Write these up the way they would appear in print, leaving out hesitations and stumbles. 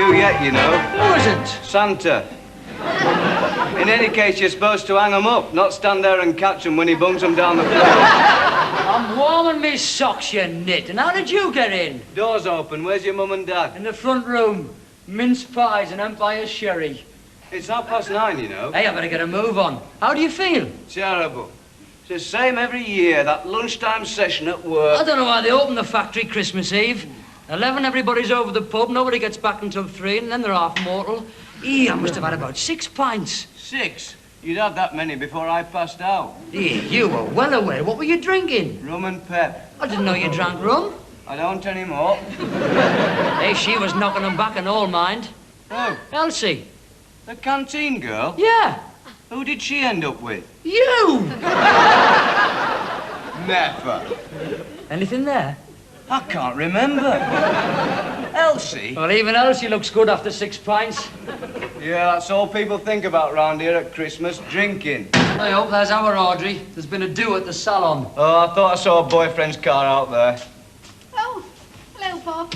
due yet, you know. Who isn't? Santa. In any case, you're supposed to hang 'em up, not stand there and catch 'em when he bungs 'em down the floor. I'm warming me socks, you nit. And how did you get in? Door's open. Where's your mum and dad? In the front room. Mince pies and Empire sherry. It's 9:30, you know. Hey, I better get a move on. How do you feel? Terrible. It's the same every year, that lunchtime session at work. I don't know why they open the factory Christmas Eve. 11, everybody's over the pub, nobody gets back until 3, and then they're half mortal. I must have had about 6 pints. 6? You'd had that many before I passed out. You were well aware. What were you drinking? Rum and pep. I didn't know you drank rum. I don't anymore. Hey, she was knocking them back in all mind. Who? Elsie. The canteen girl? Yeah. Who did she end up with? You! Never. Anything there? I can't remember. Elsie? Well, even Elsie looks good after 6 pints. Yeah, that's all people think about round here at Christmas, drinking. I hope there's our Audrey. There's been a do at the salon. Oh, I thought I saw a boyfriend's car out there. Oh, hello, Bob.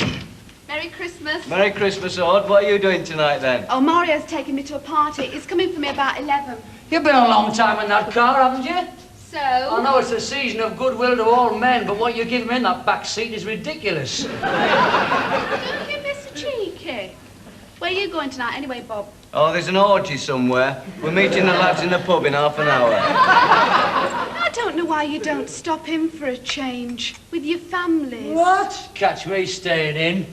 Merry Christmas. Merry Christmas, Ord. What are you doing tonight, then? Oh, Mario's taking me to a party. He's coming for me about 11. You've been a long time in that car, haven't you? So? I know it's a season of goodwill to all men, but what you give him in that back seat is ridiculous. Don't you miss a cheeky? Where are you going tonight anyway, Bob? Oh, there's an orgy somewhere. We're meeting the lads in the pub in half an hour. I don't know why you don't stop in for a change with your families. What? Catch me staying in.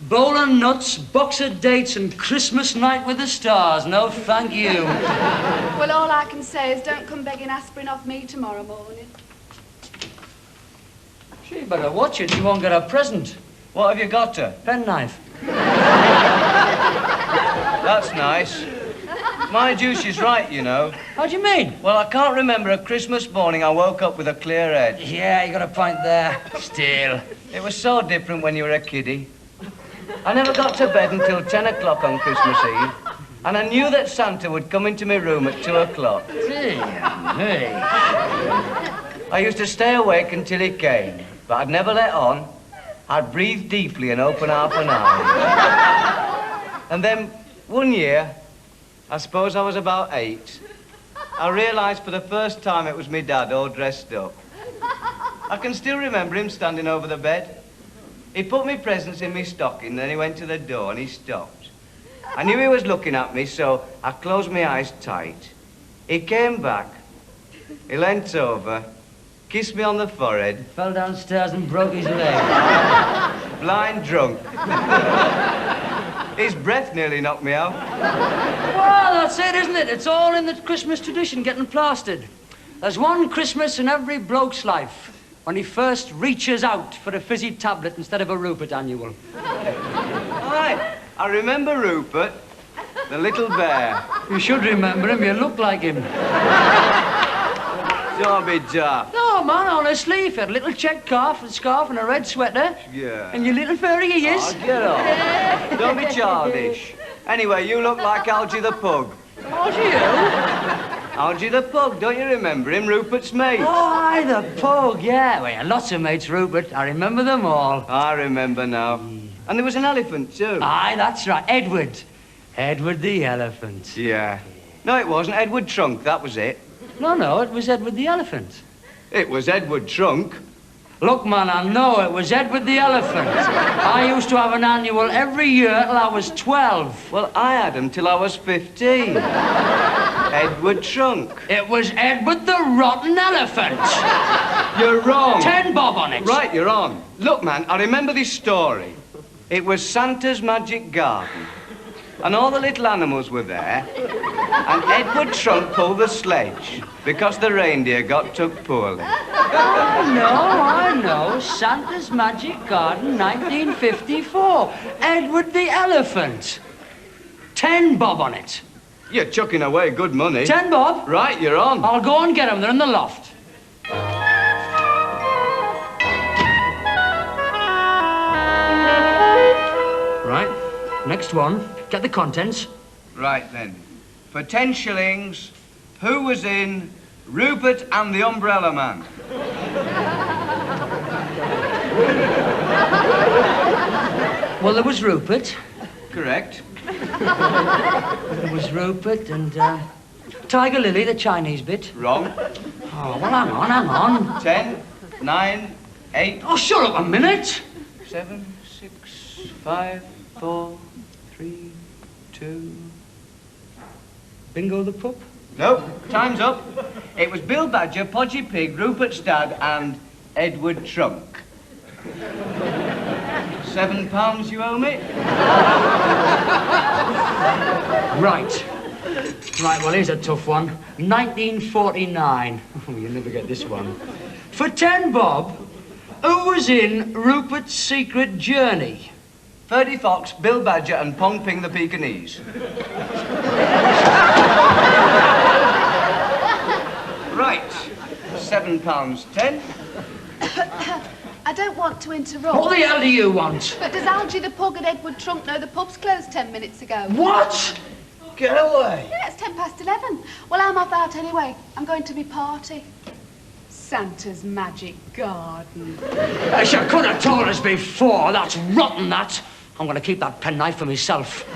Bowling nuts, box of dates, and Christmas night with the stars. No, thank you. Well, all I can say is don't come begging aspirin off me tomorrow morning. She better watch it. She won't get a present. What have you got her? Penknife. That's nice. Mind you, she's right, you know. How do you mean? Well, I can't remember a Christmas morning I woke up with a clear head. Yeah, you got a point there. Still. It was so different when you were a kiddie. I never got to bed until 10 o'clock on Christmas Eve, and I knew that Santa would come into my room at 2 o'clock. Hey. I used to stay awake until he came, but I'd never let on. I'd breathe deeply and open half an eye. And then, one year, I suppose I was about 8, I realised for the first time it was me dad all dressed up. I can still remember him standing over the bed. He put me presents in me stocking, then he went to the door and he stopped. I knew he was looking at me, so I closed my eyes tight. He came back. He leant over, kissed me on the forehead. Fell downstairs and broke his leg. Blind drunk. His breath nearly knocked me out. Well, that's it, isn't it? It's all in the Christmas tradition, getting plastered. There's one Christmas in every bloke's life when he first reaches out for a fizzy tablet instead of a Rupert annual. Aye, I remember Rupert, the little bear. You should remember him. You look like him. Don't be daft. No, man, honestly, if you had a little check scarf and a red sweater. Yeah. And your little furry ears. Oh, get off. Don't be childish. Anyway, you look like Algy the pug. Algy who? Algy the pug, don't you remember him? Rupert's mate. Oh, aye, the pug, yeah. Well, lots of mates, Rupert. I remember them all. I remember now. And there was an elephant, too. Aye, that's right. Edward. Edward the elephant. Yeah. No, it wasn't. Edward Trunk, that was it. No, it was Edward the elephant. It was Edward Trunk. Look, man, I know it was Edward the elephant. I used to have an annual every year till I was 12. Well, I had him till I was 15. Edward Trunk. It was Edward the rotten elephant. You're wrong. 10 bob on it. Right, you're on. Look, man, I remember this story. It was Santa's magic garden. And all the little animals were there. And Edward Trunk pulled the sledge because the reindeer got took poorly. I know. Santa's Magic Garden, 1954. Edward the elephant. 10 bob on it. You're chucking away good money. 10 bob? Right, you're on. I'll go and get them. They're in the loft. Right. Next one. Get the contents. Right, then. For 10 shillings, who was in Rupert and the Umbrella Man? Well, there was Rupert. correct. There was Rupert and Tiger Lily, the Chinese bit. Wrong. Oh, well, hang on. 10, 9, 8. Oh, shut up a minute. 7, 6, 5, 4, 3, 2. Bingo the pup? No, time's up. It was Bill Badger, Podgy Pig, Rupert Stad, and Edward Trunk. £7 you owe me? Right. Right, well, here's a tough one. 1949. Oh, you'll never get this one. For 10 bob, who was in Rupert's Secret Journey? Ferdy Fox, Bill Badger, and Pong Ping the Pekingese. Right. £7.10. I don't want to interrupt. What the hell do you want? But does Algie the pug and Edward Trunk know the pub's closed 10 minutes ago? What? Get away. Yeah, it's 11:10. Well, I'm off out anyway. I'm going to my party. Santa's Magic Garden. She could have told us before. That's rotten, that. I'm going to keep that penknife for myself.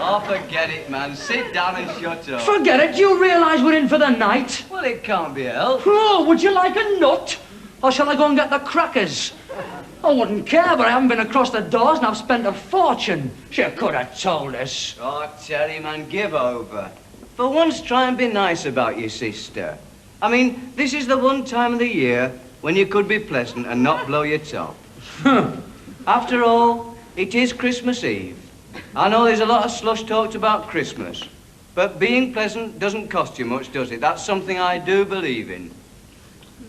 Oh, forget it, man. Sit down and shut up. Forget it. Do you realise we're in for the night? Well, it can't be helped. Oh, would you like a nut? Or shall I go and get the crackers? I wouldn't care, but I haven't been across the doors and I've spent a fortune. She could have told us. Oh, Terry, man, give over. For once, try and be nice about your sister. I mean, this is the one time of the year when you could be pleasant and not blow your top. After all, it is Christmas Eve. I know there's a lot of slush talked about Christmas, but being pleasant doesn't cost you much, does it? That's something I do believe in.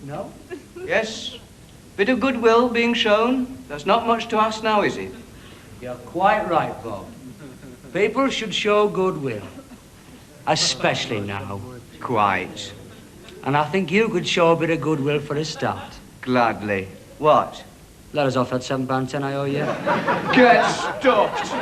No? Yes, bit of goodwill being shown. That's not much to ask now, is it? You're quite right, Bob. People should show goodwill. Especially now. Quite. And I think you could show a bit of goodwill for a start. Gladly. What? Let us off that £7.10 I owe you. Get stuffed!